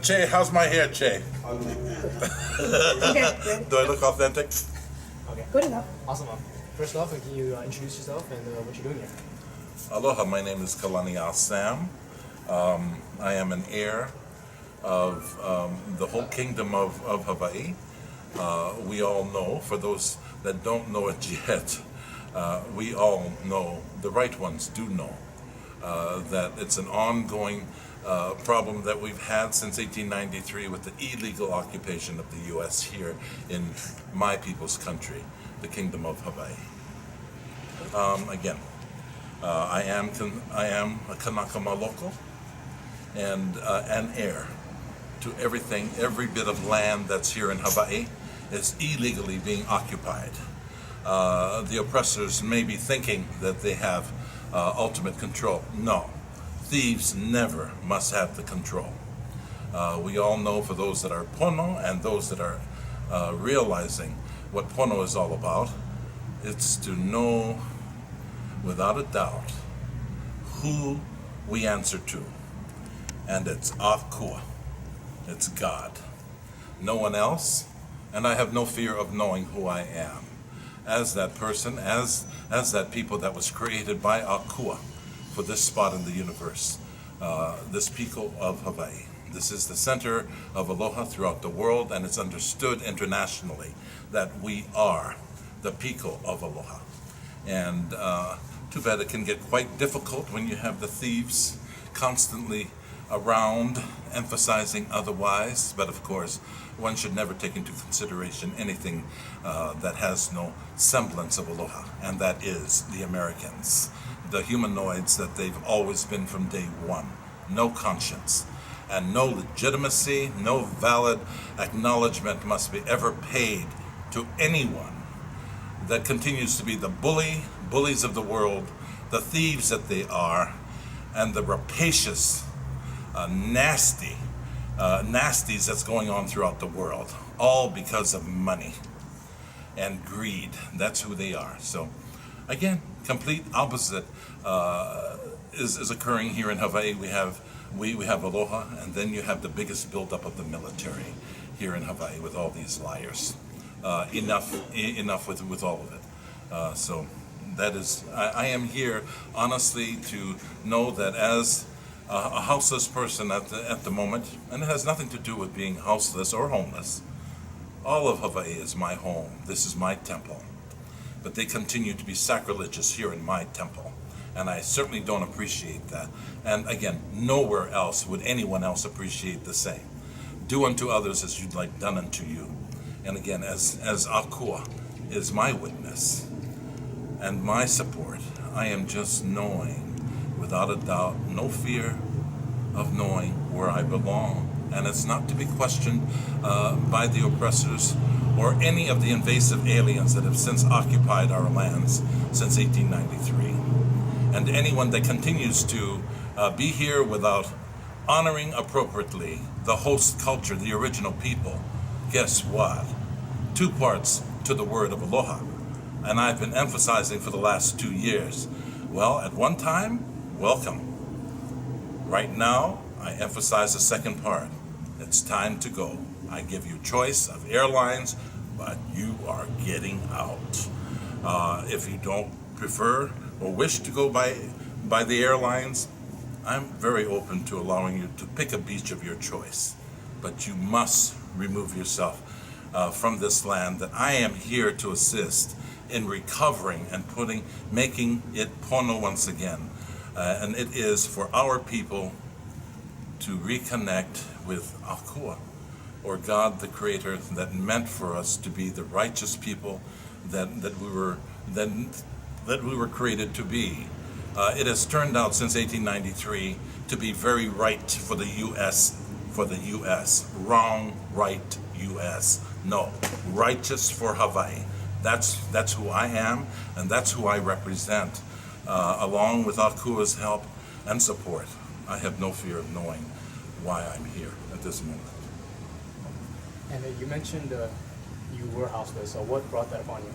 Che, how's my hair, Che? Okay, good. Do I look authentic? Okay. Good enough. Awesome. First off, can you introduce yourself and what you're doing here? Aloha, my name is Kalani Asam. I am an heir of the whole kingdom of Hawaii. We all know, for those that don't know it yet, we all know, the right ones do know, that it's an ongoing problem that we've had since 1893 with the illegal occupation of the U.S. here in my people's country, the Kingdom of Hawaii. I am a Kanaka local and an heir to everything, every bit of land that's here in Hawaii is illegally being occupied. The oppressors may be thinking that they have ultimate control. No, thieves never must have the control. We all know, for those that are pono and those that are realizing what pono is all about, it's to know without a doubt who we answer to. And it's Akua. It's God. No one else, and I have no fear of knowing who I am. As that person, as that people that was created by Akua for this spot in the universe, this people of Hawaii. This is the center of aloha throughout the world, and it's understood internationally that we are the people of aloha. And too bad it can get quite difficult when you have the thieves constantly around emphasizing otherwise, but of course one should never take into consideration anything that has no semblance of aloha, and that is the Americans, the humanoids that they've always been from day one. No conscience and no legitimacy, no valid acknowledgement must be ever paid to anyone that continues to be the bullies of the world, the thieves that they are, and the rapacious nasties that's going on throughout the world, all because of money and greed. That's who they are. So again, complete opposite is occurring here in Hawaii. We have aloha, and then you have the biggest buildup of the military here in Hawaii with all these liars. Enough with all of it. So that is, I am here honestly to know that as a houseless person at the moment, and it has nothing to do with being houseless or homeless. All of Hawaii is my home. This is my temple. But they continue to be sacrilegious here in my temple, and I certainly don't appreciate that. And again, nowhere else would anyone else appreciate the same. Do unto others as you'd like done unto you. And again, as Akua is my witness and my support, I am just knowing, without a doubt, no fear of knowing where I belong. And it's not to be questioned by the oppressors or any of the invasive aliens that have since occupied our lands since 1893. And anyone that continues to be here without honoring appropriately the host culture, the original people, guess what? 2 parts to the word of aloha. And I've been emphasizing for the last 2 years. Well, at one time, welcome. Right now, I emphasize the second part. It's time to go. I give you choice of airlines, but you are getting out. If you don't prefer or wish to go by the airlines, I'm very open to allowing you to pick a beach of your choice. But you must remove yourself from this land that I am here to assist in recovering and making it pono once again. And it is for our people to reconnect with Akua, or God the Creator, that meant for us to be the righteous people that we were created to be. It has turned out since 1893 to be very right for the U.S. Wrong, right, U.S. No, righteous for Hawaii. That's who I am, and that's who I represent. Along with Akua's help and support, I have no fear of knowing why I'm here at this moment. And you mentioned you were houseless, so what brought that upon you?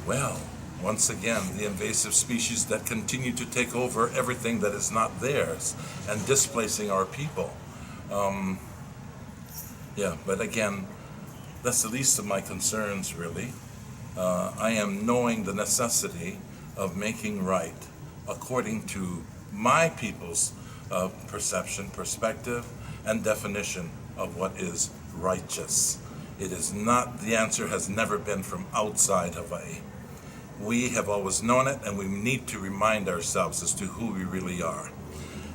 Well, once again, the invasive species that continue to take over everything that is not theirs and displacing our people. Yeah, but again, that's the least of my concerns, really. I am knowing the necessity of making right according to my people's perception, perspective, and definition of what is righteous. It is not, the answer has never been from outside Hawaii. We have always known it, and we need to remind ourselves as to who we really are.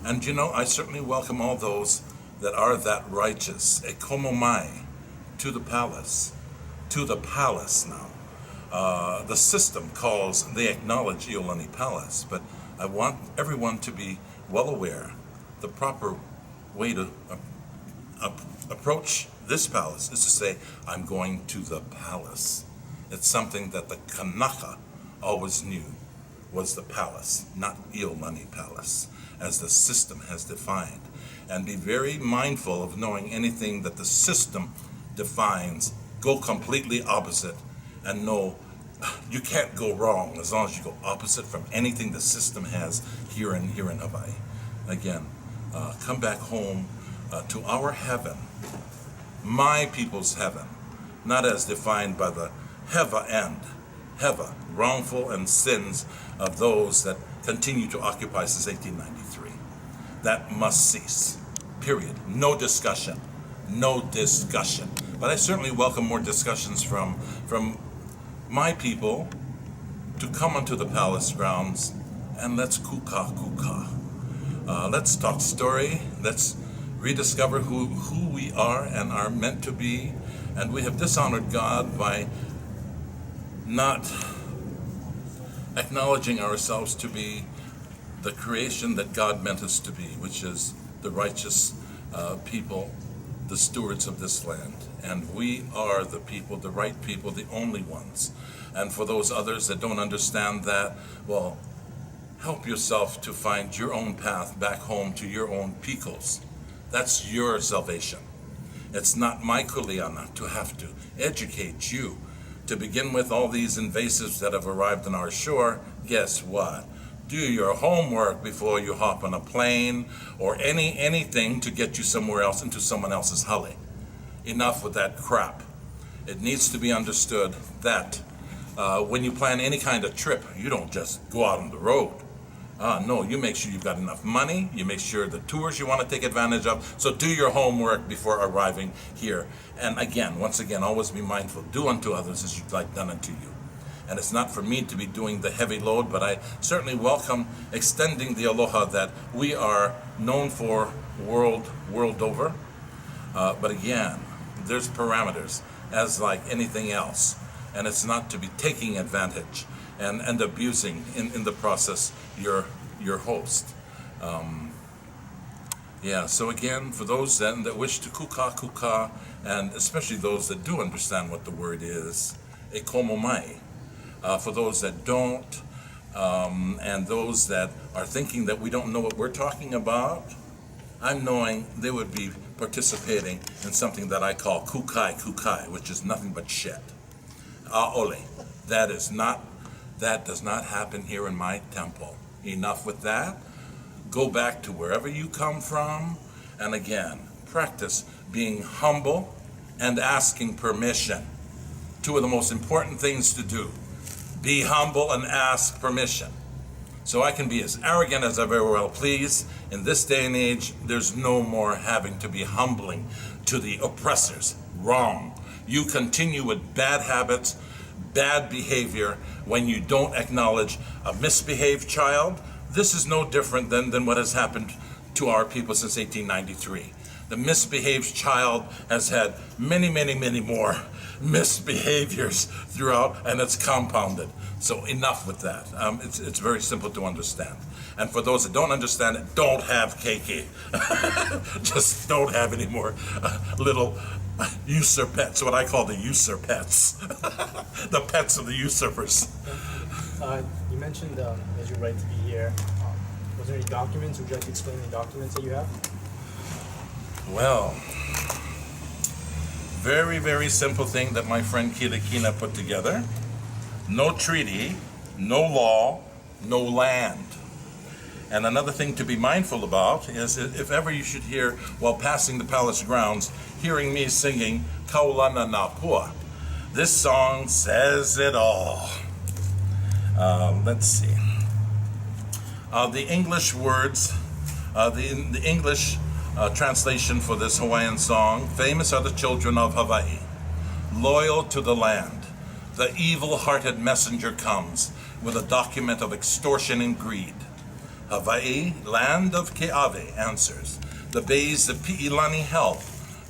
And you know, I certainly welcome all those that are that righteous, e komo mai, to the palace now. The system calls, they acknowledge Iolani Palace, but I want everyone to be well aware the proper way to approach this palace is to say, I'm going to the palace. It's something that the Kanaka always knew was the palace, not Iolani Palace, as the system has defined. And be very mindful of knowing anything that the system defines, go completely opposite, and know you can't go wrong as long as you go opposite from anything the system has here in Hawaii. Again, come back home to our heaven, my people's heaven, not as defined by the Heva, wrongful and sins of those that continue to occupy since 1893. That must cease, period. No discussion, no discussion. But I certainly welcome more discussions from my people to come onto the palace grounds and let's kuka. Let's talk story, let's rediscover who we are and are meant to be. And we have dishonored God by not acknowledging ourselves to be the creation that God meant us to be, which is the righteous people, the stewards of this land. And we are the people, the right people, the only ones. And for those others that don't understand that, well, help yourself to find your own path back home to your own picos. That's your salvation. It's not my kuleana to have to educate you. To begin with, all these invasives that have arrived on our shore, guess what? Do your homework before you hop on a plane or anything to get you somewhere else into someone else's hale. Enough with that crap. It needs to be understood that when you plan any kind of trip, you don't just go out on the road. No, you make sure you've got enough money, you make sure the tours you want to take advantage of, so do your homework before arriving here. And again, once again, always be mindful, do unto others as you'd like done unto you. And it's not for me to be doing the heavy load, but I certainly welcome extending the aloha that we are known for world over. But again, there's parameters, as like anything else. And it's not to be taking advantage and abusing in the process your host. So again, for those then that wish to kuka, and especially those that do understand what the word is, e komo mai. For those that don't, and those that are thinking that we don't know what we're talking about, I'm knowing they would be participating in something that I call kukai, which is nothing but shit. Aole. That does not happen here in my temple. Enough with that. Go back to wherever you come from, and again, practice being humble and asking permission. Two of the most important things to do. Be humble and ask permission. So I can be as arrogant as I very well please. In this day and age, there's no more having to be humbling to the oppressors. Wrong. You continue with bad habits, bad behavior when you don't acknowledge a misbehaved child. This is no different than what has happened to our people since 1893. The misbehaved child has had many more misbehaviors throughout, and it's compounded. So enough with that. It's very simple to understand. And for those that don't understand it, don't have keiki. Just don't have any more little usurpets, what I call the usurpets. The pets of the usurpers. You mentioned that you're right to be here. Was there any documents? Would you like to explain the documents that you have? Well, very simple thing that my friend Kilikina put together. No treaty, no law, no land. And another thing to be mindful about is if ever you should hear, while passing the palace grounds, hearing me singing Kawlana Napo. This song says it all. Let's see. The English words, the English translation for this Hawaiian song: famous are the children of Hawaii, loyal to the land. The evil-hearted messenger comes with a document of extortion and greed. Hawaii, land of Keawe, answers. The bays of Iolani help.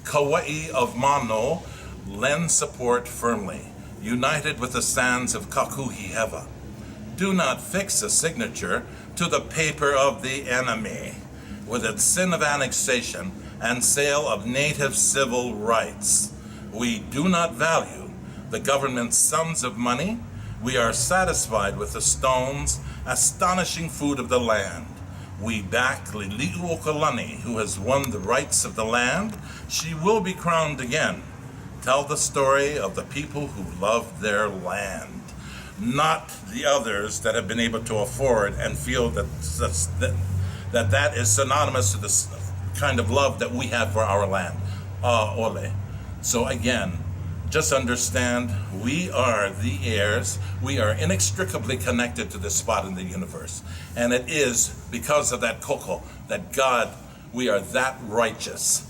Kauai of Mano lend support firmly, united with the sands of Kakuhiheva. Do not fix a signature to the paper of the enemy, with its sin of annexation and sale of native civil rights. We do not value the government's sums of money. We are satisfied with the stones, astonishing food of the land. We back Lili'u Kalani, who has won the rights of the land. She will be crowned again. Tell the story of the people who love their land, not the others that have been able to afford and feel that is synonymous to this kind of love that we have for our land. Ole. So again, just understand, we are the heirs. We are inextricably connected to this spot in the universe. And it is because of that koko, that God, we are that righteous.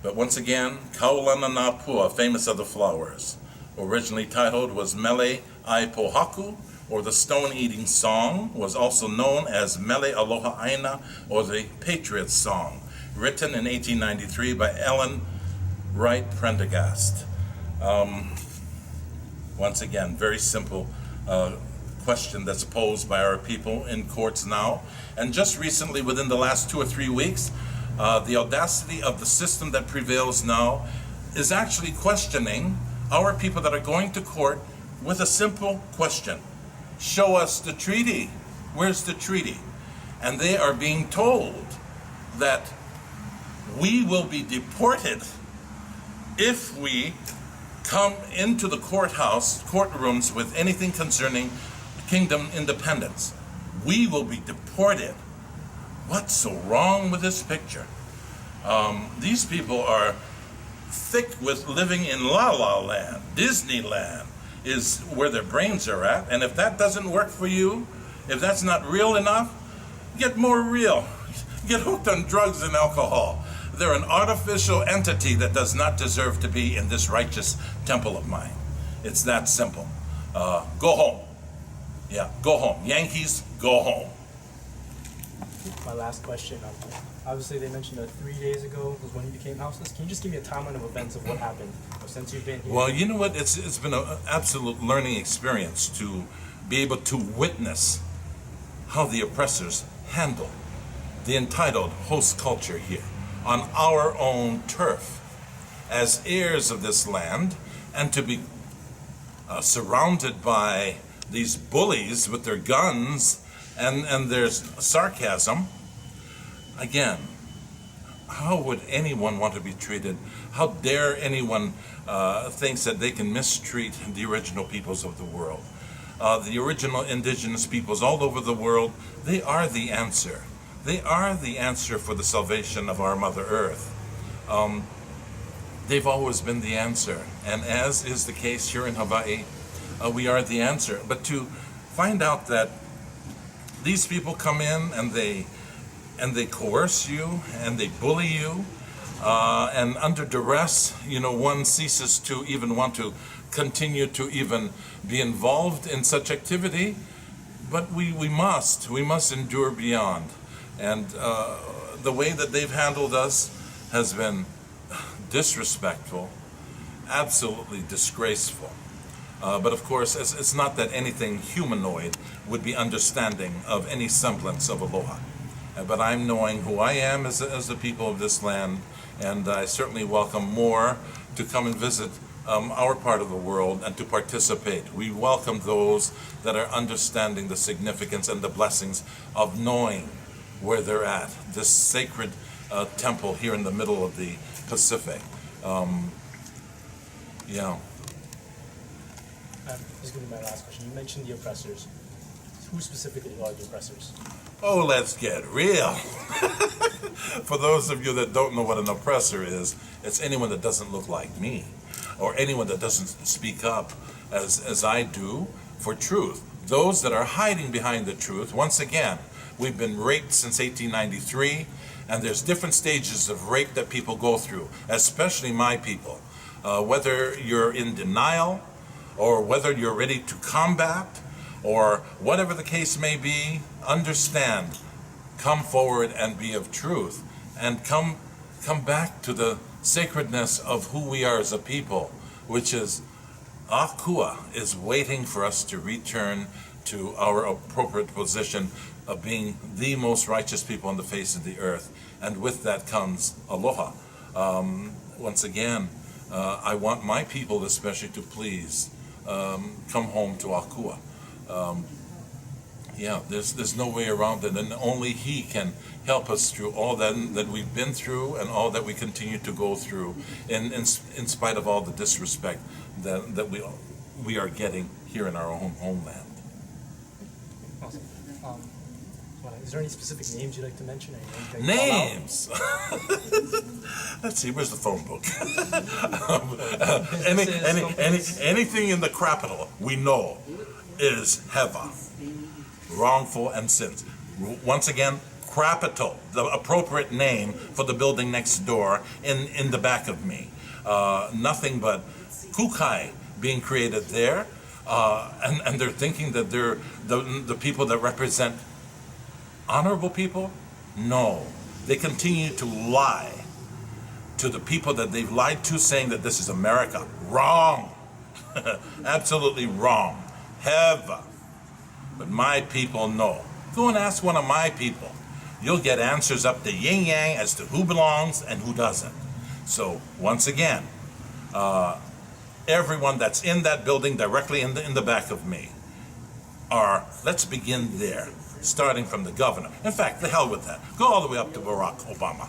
But once again, Kawlana Napo, famous of the flowers, originally titled was Mele Ai Pohaku, or the Stone-Eating Song, was also known as Mele Aloha Aina, or the Patriot's Song, written in 1893 by Ellen Wright Prendergast. Once again, very simple question that's posed by our people in courts now. And just recently, within the last 2 or 3 weeks, the audacity of the system that prevails now is actually questioning our people that are going to court with a simple question. Show us the treaty. Where's the treaty? And they are being told that we will be deported if we come into the courtrooms with anything concerning kingdom independence. We will be deported. What's so wrong with this picture? These people are thick with living in La La Land. Disneyland is where their brains are at. And if that doesn't work for you, if that's not real enough, get more real. Get hooked on drugs and alcohol. They're an artificial entity that does not deserve to be in this righteous temple of mine. It's that simple. Go home. Yeah, go home. Yankees, go home. My last question. Obviously, they mentioned that 3 days ago was when you became houseless. Can you just give me a timeline of events of what happened since you've been here? Well, you know what? It's been an absolute learning experience to be able to witness how the oppressors handle the entitled host culture here on our own turf as heirs of this land, and to be surrounded by these bullies with their guns and their sarcasm. Again, how would anyone want to be treated? How dare anyone thinks that they can mistreat the original peoples of the world? The original indigenous peoples all over the world, they are the answer. They are the answer for the salvation of our Mother Earth. They've always been the answer. And as is the case here in Hawaii, we are the answer. But to find out that these people come in and they coerce you and they bully you, and under duress, one ceases to even want to continue to even be involved in such activity. But we must endure beyond. And the way that they've handled us has been disrespectful, absolutely disgraceful. But of course, it's not that anything humanoid would be understanding of any semblance of aloha. But I'm knowing who I am as the people of this land, and I certainly welcome more to come and visit our part of the world and to participate. We welcome those that are understanding the significance and the blessings of knowing where they're at, this sacred temple here in the middle of the Pacific. This is going to be my last question. You mentioned the oppressors. who specifically are the oppressors? Oh, let's get real. For those of you that don't know what an oppressor is, it's anyone that doesn't look like me, or anyone that doesn't speak up as I do for truth. Those that are hiding behind the truth. Once again, we've been raped since 1893, and there's different stages of rape that people go through, especially my people. Whether you're in denial, or whether you're ready to combat, or whatever the case may be, understand, come forward and be of truth, and come back to the sacredness of who we are as a people, which is Akua is waiting for us to return to our appropriate position of being the most righteous people on the face of the earth. And with that comes aloha. Once again, I want my people especially to please come home to Akua. Yeah, there's no way around it, and only He can help us through all that we've been through and all that we continue to go through, in spite of all the disrespect that we are getting here in our own homeland. Awesome. Is there any specific names you'd like to mention? Or anything that you call out? Names. Let's see. Where's the phone book? Anything in the capital we know is heva, wrongful and sins. Once again, capital, the appropriate name for the building next door in the back of me. Nothing but kukai being created there, and they're thinking that they're the people that represent honorable people. No, they continue to lie to the people that they've lied to, saying that this is America. Wrong. Absolutely wrong. Heva. But my people know. Go and ask one of my people. You'll get answers up to yin yang as to who belongs and who doesn't. So once again, everyone that's in that building directly in the back of me let's begin there, starting from the governor. In fact, the hell with that. Go all the way up to Barack Obama.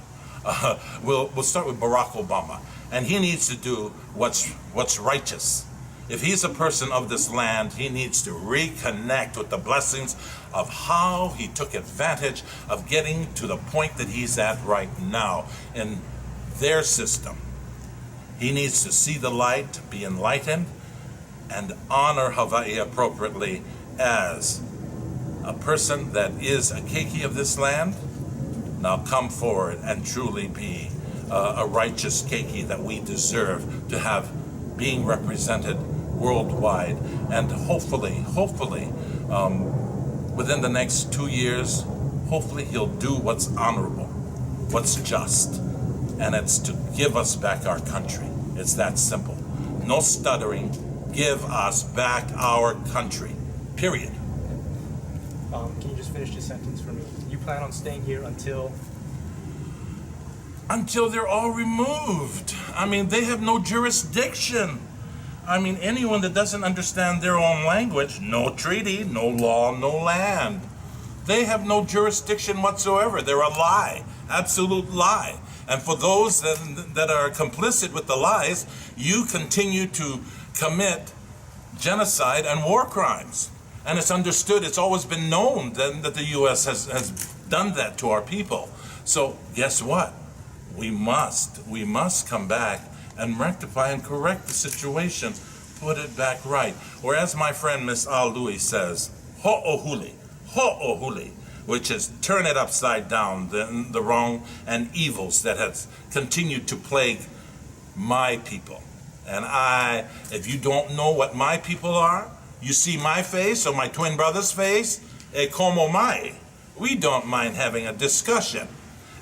We'll start with Barack Obama, and he needs to do what's righteous. If he's a person of this land, he needs to reconnect with the blessings of how he took advantage of getting to the point that he's at right now in their system. He needs to see the light, be enlightened, and honor Hawaii appropriately as a person that is a keiki of this land. Now come forward and truly be a righteous keiki that we deserve to have being represented worldwide. And hopefully, within the next 2 years, hopefully he'll do what's honorable, what's just, and it's to give us back our country. It's that simple. No stuttering. Give us back our country. Period. Can you just finish this sentence for me? You plan on staying here until they're all removed. I mean, they have no jurisdiction. I mean, anyone that doesn't understand their own language, no treaty, no law, no land. They have no jurisdiction whatsoever. They're a lie, absolute lie. And for those that are complicit with the lies, you continue to commit genocide and war crimes. And it's understood, it's always been known that the U.S. has done that to our people. So guess what? We must come back and rectify and correct the situation, put it back right. Or as my friend Miss Al Louis says, ho'ohuli, which is turn it upside down, the wrong and evils that has continued to plague my people. And if you don't know what my people are, you see my face or my twin brother's face, e como mai. We don't mind having a discussion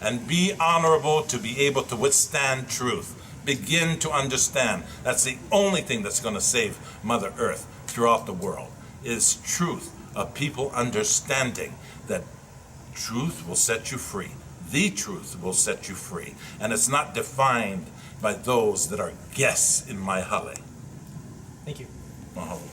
and be honorable to be able to withstand truth. Begin to understand. That's the only thing that's going to save Mother Earth throughout the world, is truth, of people understanding that truth will set you free. The truth will set you free. And it's not defined by those that are guests in my hale. Thank you. Mahalo.